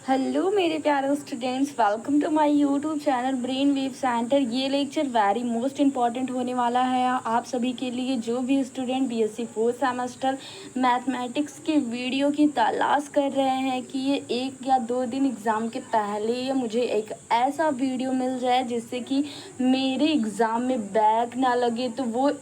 Hello मेरे प्यारे students, welcome to my YouTube channel brain wave centre. ये lecture very most important होने वाला है आप सभी के लिए। जो भी student BSc fourth semester mathematics के वीडियो की तलाश कर रहे हैं कि ये 1 या 2 दिन एग्ज़ाम के पहले मुझे एक ऐसा वीडियो मिल जाए जिससे कि मेरे एग्ज़ाम में बैक ना लगे, तो वो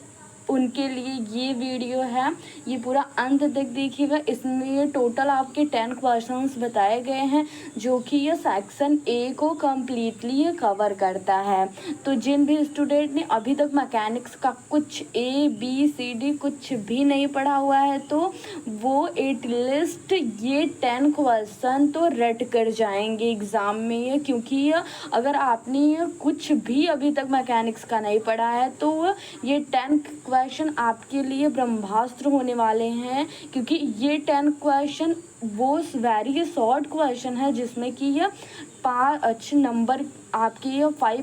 उनके लिए ये वीडियो है। ये पूरा अंत तक देखिएगा। इसमें टोटल आपके 10 क्वेश्चंस बताए गए हैं जो कि ये सेक्शन ए को कम्प्लीटली कवर करता है। तो जिन भी स्टूडेंट ने अभी तक मैकेनिक्स का कुछ ए बी सी डी कुछ भी नहीं पढ़ा हुआ है तो वो एटलीस्ट ये 10 क्वेश्चन तो रट कर जाएंगे एग्ज़ाम में, क्योंकि अगर आपने कुछ भी अभी तक मैकेनिक्स का नहीं पढ़ा है तो ये 10 क्वेश्चन आपके लिए ब्रह्मास्त्र होने वाले हैं। क्योंकि ये 10 क्वेश्चन वो वेरी शॉर्ट क्वेश्चन है जिसमें कि ये 5 नंबर आपके ये 5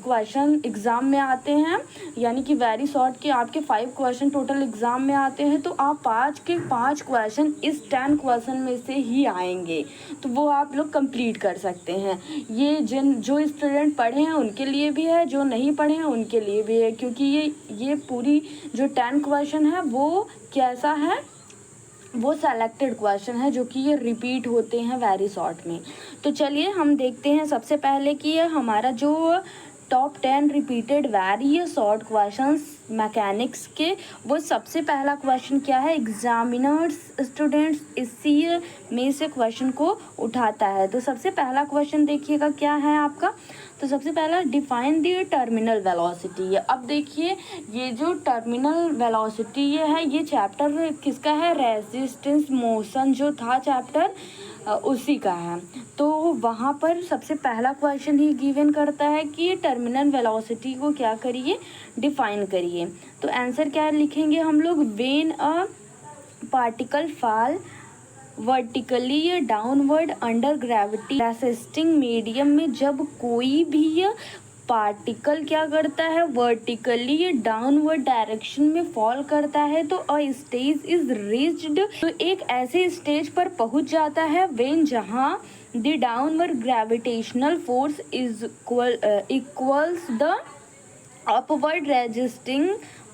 क्वेश्चन एग्ज़ाम में आते हैं, यानी कि वेरी शॉर्ट के आपके 5 क्वेश्चन टोटल एग्ज़ाम में आते हैं। तो आप 5 के 5 क्वेश्चन इस 10 क्वेश्चन में से ही आएंगे, तो वो आप लोग कंप्लीट कर सकते हैं। ये जो स्टूडेंट पढ़े हैं उनके लिए भी है, जो नहीं पढ़े हैं उनके लिए भी है, क्योंकि ये पूरी जो 10 क्वेश्चन है वो कैसा है, वो सेलेक्टेड क्वेश्चन है जो कि ये रिपीट होते हैं वेरी शॉर्ट में। तो चलिए हम देखते हैं सबसे पहले कि ये हमारा जो top 10 repeated very short questions mechanics के, वो सबसे पहला क्वेश्चन क्या है। एग्जामिनर्स स्टूडेंट्स इसी में से क्वेश्चन को उठाता है। तो सबसे पहला क्वेश्चन देखिएगा क्या है आपका। तो सबसे पहला डिफाइन द टर्मिनल वेलोसिटी है। अब देखिए ये जो टर्मिनल वेलोसिटी है ये चैप्टर किसका है, रेजिस्टेंस मोशन जो था चैप्टर उसी का है। तो वहाँ पर सबसे पहला क्वेश्चन ही गिवन करता है कि टर्मिनल वेलोसिटी को क्या करिए, डिफाइन करिए। तो आंसर क्या लिखेंगे हम लोग, when a particle fall vertically या downward under gravity resisting medium में जब कोई भी पार्टिकल क्या करता है, वर्टिकली या डाउनवर्ड डायरेक्शन में फॉल करता है तो अ स्टेज इज रीच्ड, तो एक ऐसे स्टेज पर पहुंच जाता है व्हेन जहां the downward gravitational force is equals the upward resisting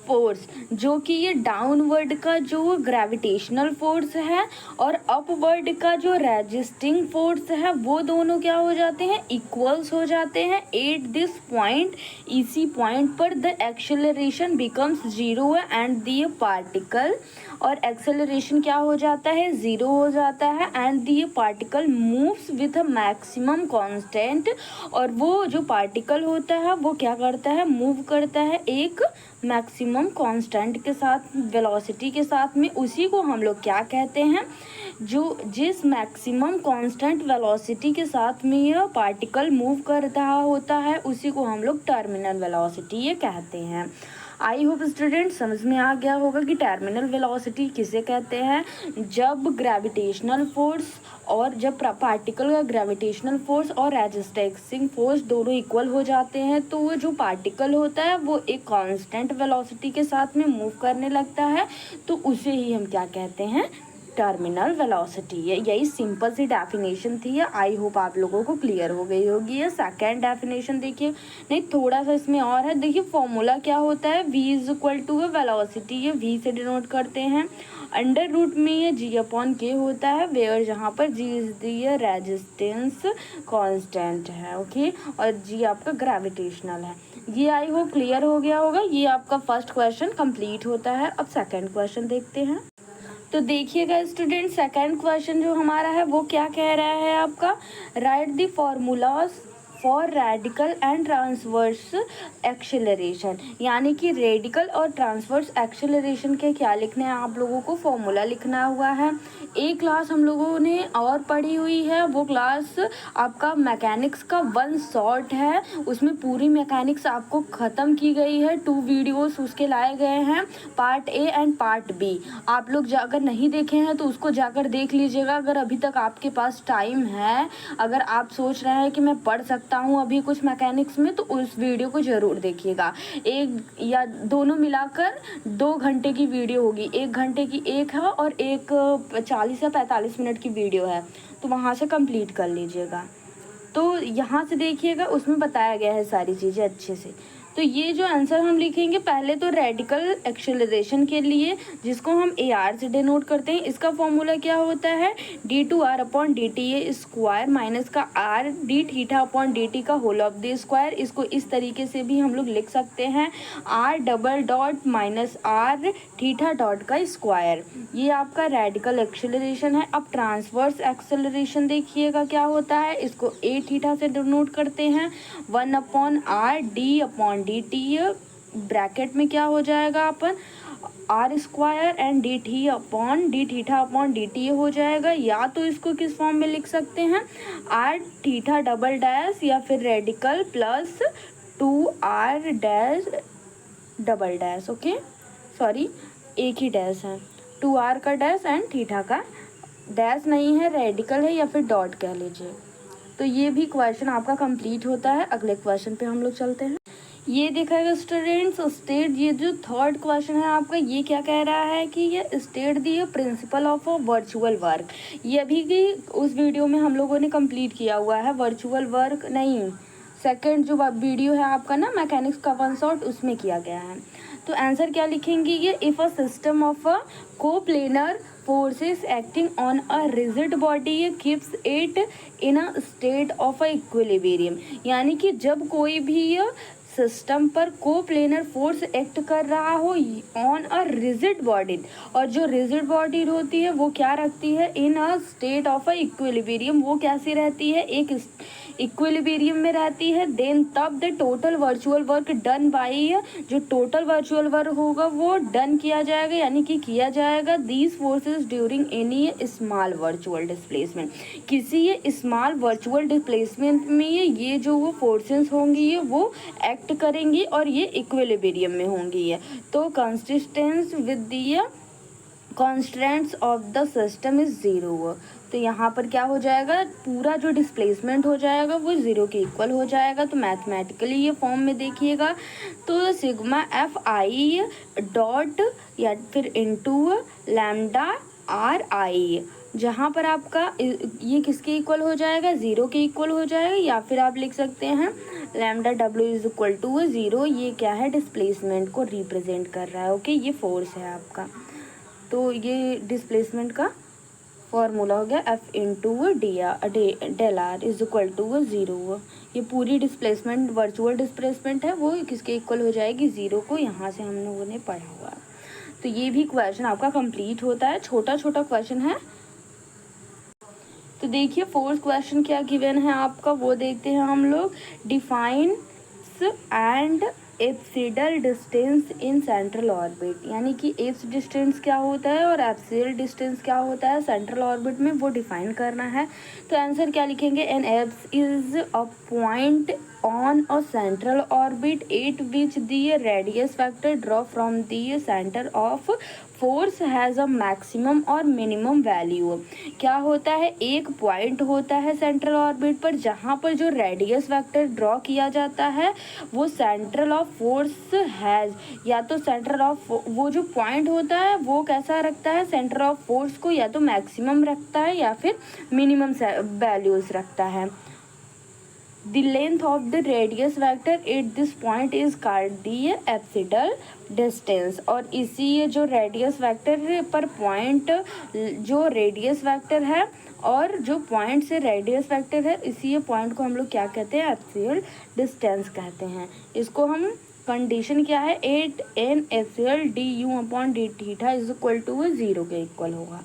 force, जो कि ये डाउनवर्ड का जो ग्रेविटेशनल फोर्स है और अपवर्ड का जो रेजिस्टिंग फोर्स है वो दोनों क्या हो जाते हैं, इक्वल्स हो जाते हैं एट दिस पॉइंट। इसी पॉइंट पर the acceleration becomes zero and the particle, और एक्सेलरेशन क्या हो जाता है, ज़ीरो हो जाता है and the particle moves with a maximum constant, और वो जो पार्टिकल होता है वो क्या करता है, मूव करता है एक मैक्सिमम कांस्टेंट के साथ, वेलोसिटी के साथ में। उसी को हम लोग क्या कहते हैं, जो जिस मैक्सिमम कांस्टेंट वेलोसिटी के साथ में यह पार्टिकल मूव कर रहा होता है उसी को हम लोग टर्मिनल वेलोसिटी ये कहते हैं। आई होप स्टूडेंट समझ में आ गया होगा कि टर्मिनल वेलोसिटी किसे कहते हैं। जब ग्रेविटेशनल फोर्स और जब पार्टिकल का ग्रेविटेशनल फोर्स और रेजिस्टिंग फोर्स दोनों इक्वल हो जाते हैं तो वो जो पार्टिकल होता है वो एक कांस्टेंट वेलोसिटी के साथ में मूव करने लगता है, तो उसे ही हम क्या कहते हैं, टर्मिनल वेलोसिटी है। यही सिंपल सी डेफिनेशन थी। आई होप आप लोगों को क्लियर हो गई होगी। ये सेकेंड डेफिनेशन देखिए, नहीं थोड़ा सा इसमें और है। देखिए फॉर्मूला क्या होता है, v is equal to velocity, ये v से डिनोट करते हैं। अंडर रूट में ये g अपॉन k होता है, वेयर जहाँ पर g is the resistance constant है, ओके, और g आपका ग्रेविटेशनल है। ये आई होप क्लियर हो गया होगा। ये आपका फर्स्ट क्वेश्चन कंप्लीट होता है। अब सेकेंड क्वेश्चन देखते हैं। तो देखिएगा स्टूडेंट, सेकंड क्वेश्चन जो हमारा है वो क्या कह रहा है आपका, right the formulas for radical and transverse acceleration, यानी कि रेडिकल और ट्रांसवर्स एक्सेलरेशन के क्या लिखने हैं आप लोगों को, फॉर्मूला लिखना हुआ है। एक क्लास हम लोगों ने और पढ़ी हुई है, वो क्लास आपका मैकेनिक्स का 1 शॉर्ट है, उसमें पूरी मैकेनिक्स आपको ख़त्म की गई है। 2 वीडियोस उसके लाए गए हैं, part A and part B. आप लोग अगर नहीं देखे हैं तो उसको जाकर देख लीजिएगा अगर अभी तक आपके पास टाइम है। अगर आप सोच रहे हैं कि मैं पढ़ सकता हूँ अभी कुछ मैकेनिक्स में तो उस वीडियो को ज़रूर देखिएगा। एक या दोनों मिलाकर 2 घंटे की वीडियो होगी, 1 घंटे की एक है और एक 40 या 45 मिनट की वीडियो है। तो वहाँ से कंप्लीट कर लीजिएगा। तो यहाँ से देखिएगा, उसमें बताया गया है सारी चीज़ें अच्छे से। तो ये जो आंसर हम लिखेंगे, पहले तो रेडिकल एक्सेलरेशन के लिए, जिसको हम AR से डिनोट करते हैं, इसका फॉर्मूला क्या होता है, d2r/dt स्क्वायर माइनस का r d θ/dt का होल ऑफ द स्क्वायर। इसको इस तरीके से भी हम लोग लिख सकते हैं, r double dot minus r theta dot का स्क्वायर। ये आपका रेडिकल एक्सेलरेशन है। अब ट्रांसवर्स एक्सेलरेशन देखिएगा क्या होता है, इसको a थीटा से डिनोट करते हैं, 1/r/d/dt ब्रैकेट में क्या हो जाएगा अपन r square and d θ/dt हो जाएगा। या तो इसको किस फॉर्म में लिख सकते हैं, r थीटा डबल डैश या फिर radical plus 2r dash double dash. Okay, sorry, एक ही डैश है, 2r का डैश एंड थीटा का डैश नहीं है, रेडिकल है या फिर डॉट कह लीजिए। तो ये भी क्वेश्चन आपका कंप्लीट होता है। अगले क्वेश्चन पे हम लोग चलते हैं। ये दिखाएगा स्टूडेंट्स स्टेट, ये जो थर्ड क्वेश्चन है आपका, ये क्या कह रहा है कि ये state the principle of a virtual work. ये अभी की उस वीडियो में हम लोगों ने कंप्लीट किया हुआ है, वर्चुअल वर्क नहीं, सेकंड जो वीडियो है आपका ना मैकेनिक्स का 1 शॉट, उसमें किया गया है। तो आंसर क्या लिखेंगे, ये if a system of a coplanar forces acting on a rigid body keeps it in a state of equilibrium। यानी कि जब कोई भी सिस्टम पर कोप्लेनर फोर्स एक्ट कर रहा हो ऑन अ रिजिड बॉडी, और जो रिजिड बॉडी होती है वो क्या रखती है, in a state of a equilibrium, वो कैसी रहती है, एक इक्विलिब्रियम में रहती है। देन तब the total virtual work done by, जो टोटल वर्चुअल वर्क होगा वो डन किया जाएगा, यानी कि किया जाएगा these forces during any small virtual displacement. किसी स्मॉल वर्चुअल डिस्प्लेसमेंट में ये जो वो फोर्सेस होंगी ये वो एक्ट करेंगी और ये इक्विलिब्रियम में होंगी। तो consistence with the constants of the system is zero. तो यहाँ पर क्या हो जाएगा, पूरा जो डिस्प्लेसमेंट हो जाएगा वो ज़ीरो के इक्वल हो जाएगा। तो मैथमेटिकली ये फॉर्म में देखिएगा, तो सिग्मा FI डॉट या फिर इनटू लैम्डा RI, जहाँ पर आपका ये किसके इक्वल हो जाएगा, ज़ीरो के इक्वल हो जाएगा। या फिर आप लिख सकते हैं lambda W is equal to zero. ये क्या है, डिस्प्लेसमेंट को रिप्रेजेंट कर रहा है। ओके, ये फोर्स है आपका। तो ये डिस्प्लेसमेंट का फॉर्मूला हो गया F into del r is equal to zero. ये पूरी डिस्प्लेसमेंट वर्चुअल डिस्प्लेसमेंट है, वो किसके इक्वल हो जाएगी, ज़ीरो को। यहाँ से हम लोगों ने पढ़ा हुआ। तो ये भी क्वेश्चन आपका कंप्लीट होता है, छोटा छोटा क्वेश्चन है। तो देखिए फोर्थ क्वेश्चन क्या गिवन है आपका, वो देखते हैं हम लोग। Defines and apsidal distance in central orbit, यानी कि एप्स डिस्टेंस क्या होता है और एप्सिडल डिस्टेंस क्या होता है सेंट्रल ऑर्बिट में, वो डिफाइन करना है। तो आंसर क्या लिखेंगे, an apse is a point on a central orbit at which the radius vector draw from the centre of force has a maximum और मिनिमम वैल्यू। क्या होता है, एक पॉइंट होता है सेंट्रल ऑर्बिट पर जहाँ पर जो रेडियस वेक्टर ड्रॉ किया जाता है वो सेंट्रल ऑफ फोर्स हैज़, या तो सेंटर ऑफ वो जो पॉइंट होता है वो कैसा रखता है, सेंटर ऑफ फोर्स को या तो मैक्सिमम रखता है या फिर मिनिमम वैल्यूज रखता है। The length of the radius vector at this point is called the apsidal distance। और इसी जो रेडियस वेक्टर पर पॉइंट, जो रेडियस वेक्टर है और जो पॉइंट से रेडियस वेक्टर है, इसी पॉइंट को हम लोग क्या कहते हैं, एप्सियल डिस्टेंस कहते हैं। इसको हम कंडीशन क्या है, at an apsidal du/d is equal to zero के इक्वल होगा।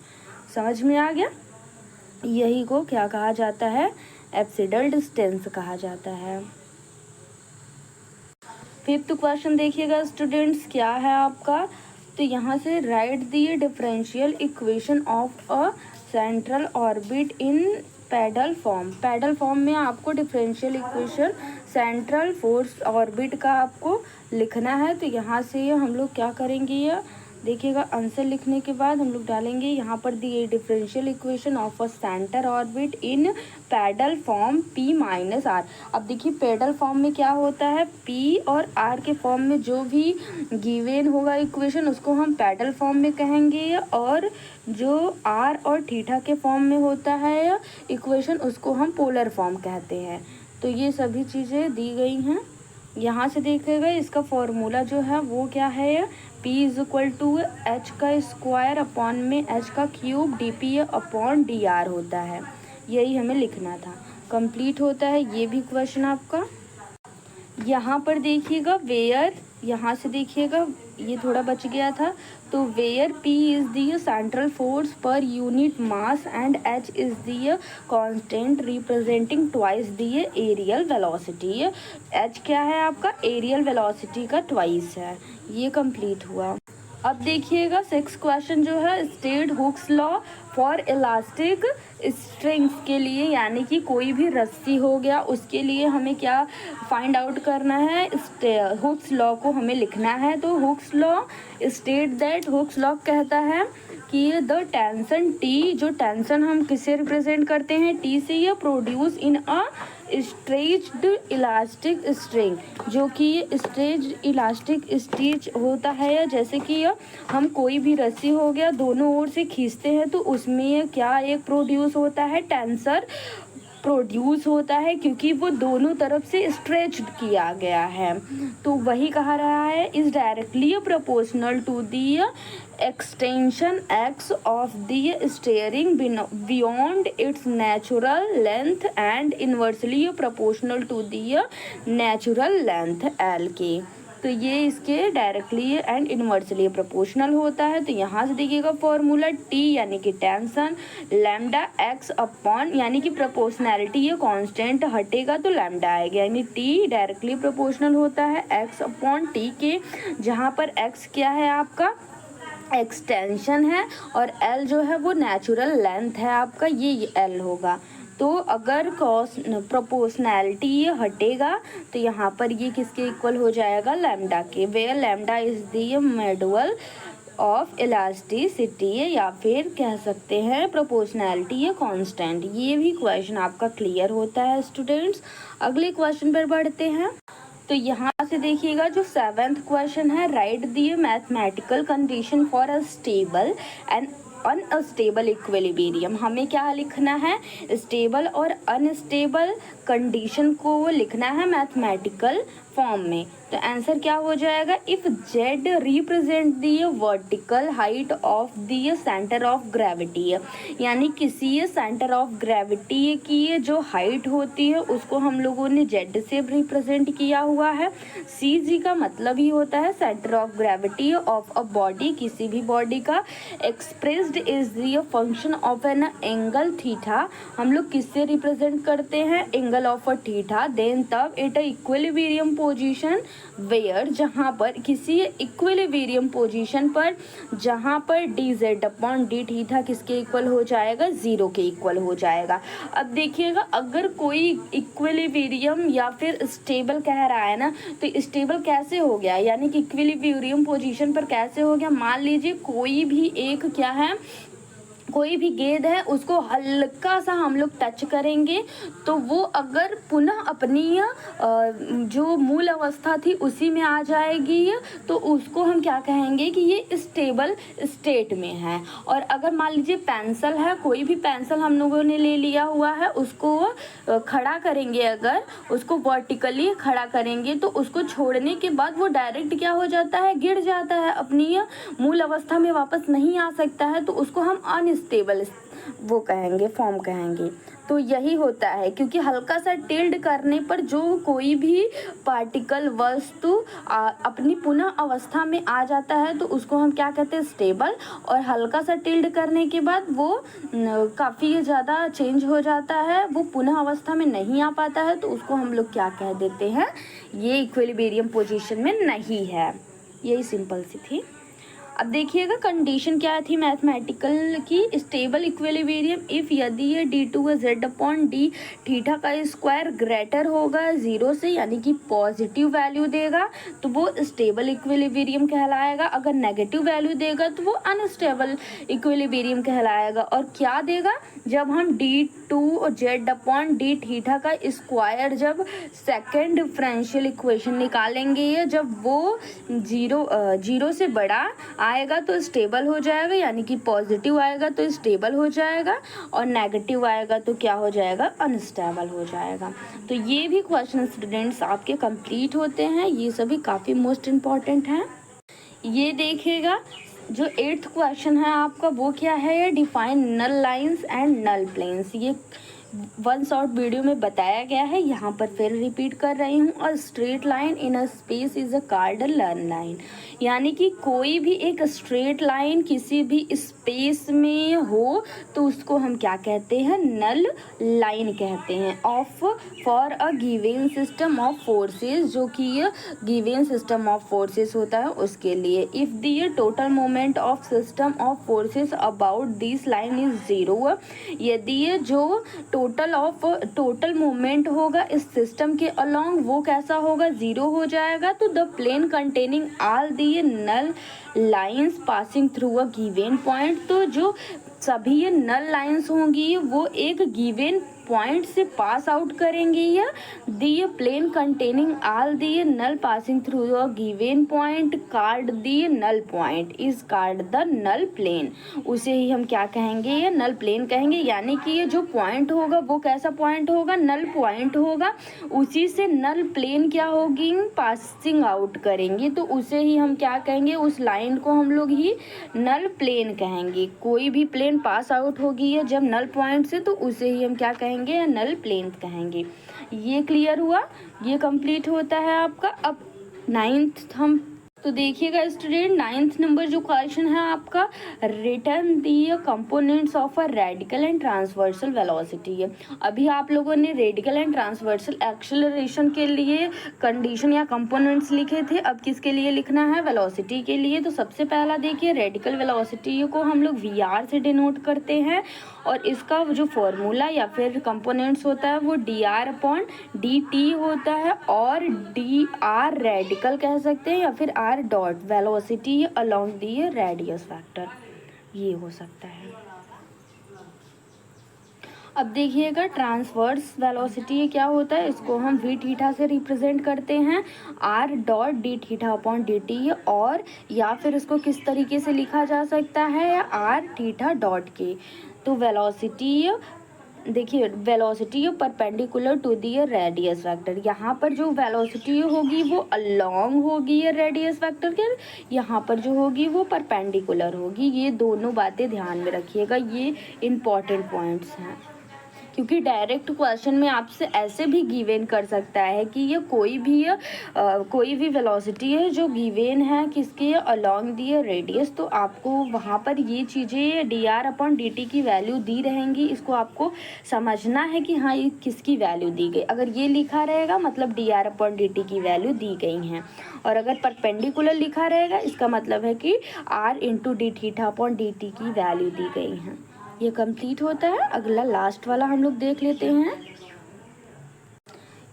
समझ में आ गया, यही को क्या कहा जाता है, एप्सिडल डिस्टेंस कहा जाता है। फिफ्थ क्वेश्चन देखिएगा स्टूडेंट्स, क्या है आपका, तो यहाँ से write the differential equation of a central orbit in pedal form. Pedal form में आपको differential equation central force orbit का आपको लिखना है। तो यहाँ से हम लोग क्या करेंगे, देखिएगा आंसर लिखने के बाद हम लोग डालेंगे यहाँ पर the differential equation of a centre orbit in pedal form p minus r. अब देखिए पैडल फॉर्म में क्या होता है, p और r के फॉर्म में जो भी गिवन होगा इक्वेशन उसको हम पैडल फॉर्म में कहेंगे, और जो r और थीटा के फॉर्म में होता है इक्वेशन उसको हम पोलर फॉर्म कहते हैं। तो ये सभी चीज़ें दी गई हैं। यहाँ से देखिएगा इसका फॉर्मूला जो है वो क्या है, p is equal to h का स्क्वायर अपॉन में एच का cube d p upon d r होता है। यही हमें लिखना था। कंप्लीट होता है ये भी क्वेश्चन आपका। यहाँ पर देखिएगा वेयर, यहाँ से देखिएगा ये थोड़ा बच गया था, तो where p is the central force per unit mass and h is the constant representing twice the areal velocity. h क्या है आपका, एरियल वेलोसिटी का ट्वाइस है। ये कंप्लीट हुआ। अब देखिएगा 6 क्वेश्चन जो है, state Hooke's law for elastic strings के लिए, यानी कि कोई भी रस्सी हो गया उसके लिए हमें क्या फाइंड आउट करना है, हुक्स लॉ को हमें लिखना है। तो Hooke's law state that, Hooke's law कहता है कि द टेंशन T, जो टेंशन हम किससे रिप्रेजेंट करते हैं, T से, ये produce in a stretched elastic string, जो कि स्ट्रेच्ड इलास्टिक स्टिच होता है। जैसे कि हम कोई भी रस्सी हो गया दोनों ओर से खींचते हैं तो उसमें क्या एक प्रोड्यूस होता है, टेंसर प्रोड्यूस होता है, क्योंकि वो दोनों तरफ से स्ट्रेच्ड किया गया है। तो वही कहा रहा है, is directly proportional to the extension x of the string beyond its natural length and inversely proportional to the natural length l के। तो ये इसके डायरेक्टली एंड इन्वर्सली प्रोपोर्शनल होता है। तो यहाँ से देखिएगा फॉर्मूला T यानी कि टेंशन, लैम्डा x अपॉन, यानी कि प्रोपोर्शनैलिटी ये कांस्टेंट हटेगा तो लैम्डा आएगा, यानी T डायरेक्टली प्रोपोर्शनल होता है x अपॉन T के, जहाँ पर x क्या है आपका एक्सटेंशन है और L जो है वो नेचुरल लेंथ है आपका, ये L होगा। तो अगर प्रोपोर्शनैलिटी ये हटेगा तो यहाँ पर ये किसके इक्वल हो जाएगा, लैम्डा के, where lambda is the module of elasticity, या फिर कह सकते हैं प्रोपोर्शनैलिटी ये कांस्टेंट। ये भी क्वेश्चन आपका क्लियर होता है स्टूडेंट्स। अगले क्वेश्चन पर बढ़ते हैं। तो यहाँ से देखिएगा जो 7th क्वेश्चन है, right the mathematical condition for a stable and unstable equilibrium. हमें क्या लिखना है, स्टेबल और अनस्टेबल कंडीशन को लिखना है मैथमेटिकल फॉर्म में। तो आंसर क्या हो जाएगा, if Z represent the vertical height of the centre of gravity, यानी किसी सेंटर ऑफ ग्रेविटी की जो हाइट होती है उसको हम लोगों ने जेड से रिप्रेजेंट किया हुआ है। सी जी का मतलब ही होता है centre of gravity of a body, किसी भी बॉडी का, expressed is the function of an angle theta. हम लोग किससे रिप्रेजेंट करते हैं, angle of a theta. Then तब एट इक्विलिब्रियम पोजीशन वेयर, जहाँ पर किसी इक्विलिब्रियम पोजीशन पर जहाँ पर d z upon d theta किसके इक्वल हो जाएगा, 0 के इक्वल हो जाएगा। अब देखिएगा अगर कोई इक्विलिब्रियम या फिर स्टेबल कह रहा है ना, तो स्टेबल कैसे हो गया, यानी कि इक्विलिब्रियम पोजीशन पर कैसे हो गया। मान लीजिए कोई भी एक क्या है, कोई भी गेंद है उसको हल्का सा हम लोग टच करेंगे तो वो अगर पुनः अपनी जो मूल अवस्था थी उसी में आ जाएगी, तो उसको हम क्या कहेंगे कि ये स्टेबल स्टेट में है। और अगर मान लीजिए पेंसिल है, कोई भी पेंसिल हम लोगों ने ले लिया हुआ है, उसको खड़ा करेंगे, अगर उसको वर्टिकली खड़ा करेंगे तो उसको छोड़ने के बाद वो डायरेक्ट क्या हो जाता है, गिर जाता है, अपनी मूल अवस्था में वापस नहीं आ सकता है, तो उसको हम अनस्टेबल वो कहेंगे, फॉर्म कहेंगे। तो यही होता है, क्योंकि हल्का सा टिल्ड करने पर जो कोई भी पार्टिकल वस्तु अपनी पुनः अवस्था में आ जाता है तो उसको हम क्या कहते हैं, स्टेबल। और हल्का सा टिल्ड करने के बाद वो काफ़ी ज़्यादा चेंज हो जाता है, वो पुनः अवस्था में नहीं आ पाता है, तो उसको हम लोग क्या कह देते हैं, ये इक्विलिब्रियम पोजीशन में नहीं है। यही सिंपल सी थी। अब देखिएगा कंडीशन क्या थी मैथमेटिकल की, स्टेबल इक्विलिब्रियम इफ यदि ये d2 है z अपॉन डी थीटा का स्क्वायर ग्रेटर होगा 0 से, यानी कि पॉजिटिव वैल्यू देगा तो वो स्टेबल इक्विलिब्रियम कहलाएगा, अगर नेगेटिव वैल्यू देगा तो वो अनस्टेबल इक्विलिब्रियम कहलाएगा। और क्या देगा, जब हम d2 z upon d theta का स्क्वायर जब सेकेंड डिफरेंशियल इक्वेशन निकालेंगे, या जब वो जीरो से बड़ा आएगा तो स्टेबल हो जाएगा, यानी कि पॉजिटिव आएगा तो स्टेबल हो जाएगा, और नेगेटिव आएगा तो क्या हो जाएगा, अनस्टेबल हो जाएगा। तो ये भी क्वेश्चन स्टूडेंट्स आपके कंप्लीट होते हैं, ये सभी काफ़ी मोस्ट इम्पॉर्टेंट हैं। ये देखिएगा जो 8th क्वेश्चन है आपका वो क्या है, ये define null lines and null planes. ये वन शॉर्ट वीडियो में बताया गया है, यहाँ पर फिर रिपीट कर रही हूँ। और straight line in a space is a called a null line, यानी कि कोई भी एक स्ट्रेट लाइन किसी भी स्पेस में हो तो उसको हम क्या कहते हैं, नल लाइन कहते हैं। Of for a given system of forces, जो कि ये गिवन सिस्टम ऑफ फोर्सेस होता है उसके लिए। If the total moment of system of forces about this line is 0, यदि ये जो टोटल मोमेंट होगा इस सिस्टम के अलोंग वो कैसा होगा, 0 हो जाएगा, तो the plane containing all the null lines passing through a given point, तो जो सभी ये नल लाइंस होंगी वो एक गिवन पॉइंट से पास आउट करेंगी, या the plane containing all the null passing through a given point called the null point is called the null plane, उसे ही हम क्या कहेंगे, ये नल प्लेन कहेंगे। यानी कि ये जो पॉइंट होगा वो कैसा पॉइंट होगा, नल पॉइंट होगा, उसी से नल प्लेन क्या होगी, पासिंग आउट करेंगे, तो उसे ही हम क्या कहेंगे, उस लाइन को हम लोग ही नल प्लेन कहेंगे। कोई भी प्लेन पास आउट होगी है जब नल पॉइंट से, तो उसे ही हम क्या कहेंगे, नल प्लेन कहेंगे। ये क्लियर हुआ, ये कंप्लीट होता है आपका। अब 9th हम तो देखिएगा स्टूडेंट, 9th नंबर जो क्वेश्चन है आपका, return the components of a radical and transversal velocity है। अभी आप लोगों ने रेडिकल एंड ट्रांसवर्सल एक्सेलरेशन के लिए कंडीशन या कंपोनेंट्स लिखे थे, अब किसके लिए लिखना है, वेलोसिटी के लिए। तो सबसे पहला देखिए, रेडिकल वेलोसिटी को हम लोग वी से डिनोट करते हैं, और इसका जो फॉर्मूला या फिर कंपोनेंट्स होता है वो dr अपॉन dt होता है, और dr रेडिकल कह सकते हैं, या फिर r dot velocity along the radius factor, ये हो सकता है। अब देखिएगा ट्रांसवर्स वेलोसिटी ये क्या होता है, इसको हम वी थीटा से रिप्रेजेंट करते हैं, R dot D theta upon D T, और या फिर इसको किस तरीके से लिखा जा सकता है, आर थीटा डॉट के। तो वेलोसिटी देखिए, velocity perpendicular to the radius vector, यहाँ पर जो वेलोसिटी होगी वो अलोंग होगी रेडियस वेक्टर के, यहाँ पर जो होगी वो परपेंडिकुलर होगी। ये दोनों बातें ध्यान में रखिएगा, ये इम्पॉर्टेंट पॉइंट्स हैं, क्योंकि डायरेक्ट क्वेश्चन में आपसे ऐसे भी गिवन कर सकता है कि ये कोई भी वेलोसिटी है जो गिवन है किसके अलोंग दी रेडियस, तो आपको वहाँ पर ये चीज़ें dr अपॉन dt की वैल्यू दी रहेंगी, इसको आपको समझना है कि हाँ ये किसकी वैल्यू दी गई। अगर ये लिखा रहेगा मतलब dr अपॉन dt की वैल्यू दी गई हैं, और अगर परपेंडिकुलर लिखा रहेगा इसका मतलब है कि r into D theta upon dt की वैल्यू दी गई हैं। ये कंप्लीट होता है। अगला लास्ट वाला हम लोग देख लेते हैं।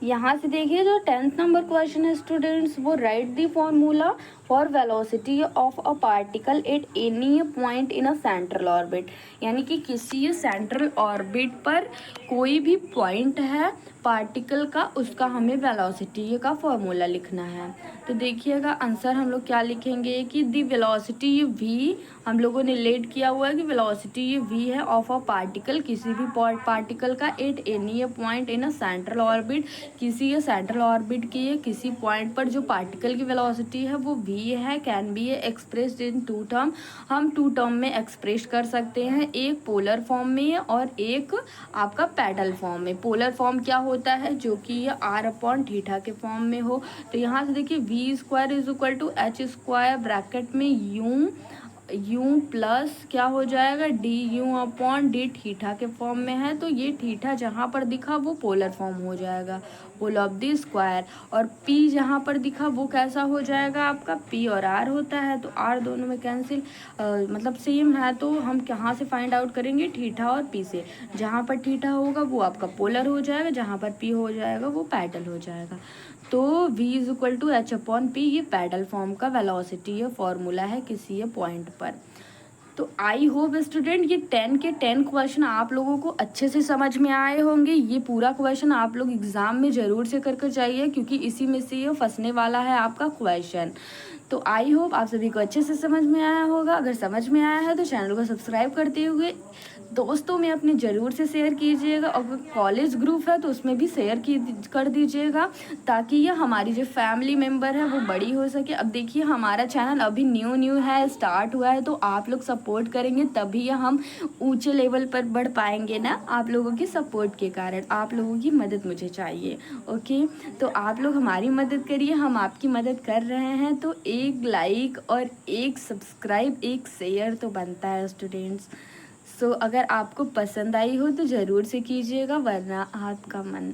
यहाँ से देखिए जो 10th नंबर क्वेश्चन है स्टूडेंट्स, वो right the formula for velocity of a particle at any point in a central orbit, यानी कि किसी सेंट्रल ऑर्बिट पर कोई भी पॉइंट है पार्टिकल का, उसका हमें वेलोसिटी का फॉर्मूला लिखना है। तो देखिएगा आंसर हम लोग क्या लिखेंगे कि दी वेलोसिटी वी, हम लोगों ने लेट किया हुआ है कि वेलोसिटी वी है ऑफ अ पार्टिकल, किसी भी पार्टिकल का at any point in a central orbit, किसी सेंट्रल ऑर्बिट के किसी पॉइंट पर जो पार्टिकल की वेलोसिटी है वो वी है, can be expressed in two term, हम टू टर्म में एक्सप्रेस कर सकते हैं, एक पोलर फॉर्म में और एक आपका पैडल फॉर्म में। पोलर फॉर्म क्या होता है, जो कि ये आर अपॉन थीटा के फॉर्म में हो। तो यहाँ से देखिए v square is equal to h square bracket में यू यू प्लस क्या हो जाएगा, d u upon d theta के फॉर्म में है, तो ये थीटा जहाँ पर दिखा वो पोलर फॉर्म हो जाएगा, होल ऑफ द स्क्वायर। और पी जहाँ पर दिखा वो कैसा हो जाएगा आपका, पी और आर होता है, तो आर दोनों में कैंसिल, मतलब सेम है, तो हम कहाँ से फाइंड आउट करेंगे, थीटा और पी से। जहाँ पर थीटा होगा वो आपका पोलर हो जाएगा, जहाँ पर पी हो जाएगा वो पैडल हो जाएगा। तो v is equal to h upon p, ये पैडल फॉर्म का वेलोसिटी या फॉर्मूला है किसी ये पॉइंट पर। तो आई होप स्टूडेंट ये 10 के 10 क्वेश्चन आप लोगों को अच्छे से समझ में आए होंगे। ये पूरा क्वेश्चन आप लोग एग्जाम में ज़रूर से करके जाइए, क्योंकि इसी में से ये फंसने वाला है आपका क्वेश्चन। तो आई होप आप सभी को अच्छे से समझ में आया होगा। अगर समझ में आया है तो चैनल को सब्सक्राइब करते हुए दोस्तों में अपने ज़रूर से शेयर कीजिएगा। अगर कॉलेज ग्रुप है तो उसमें भी शेयर कर दीजिएगा, ताकि ये हमारी जो फैमिली मेम्बर है वो बड़ी हो सके। अब देखिए हमारा चैनल अभी न्यू है, स्टार्ट हुआ है, तो आप लोग सपोर्ट करेंगे तभी हम ऊंचे लेवल पर बढ़ पाएंगे ना। आप लोगों की सपोर्ट के कारण, आप लोगों की मदद मुझे चाहिए। ओके, तो आप लोग हमारी मदद करिए, हम आपकी मदद कर रहे हैं। तो एक लाइक और एक सब्सक्राइब, एक शेयर तो बनता है स्टूडेंट्स। सो अगर आपको पसंद आई हो तो ज़रूर से कीजिएगा, वरना आपका मन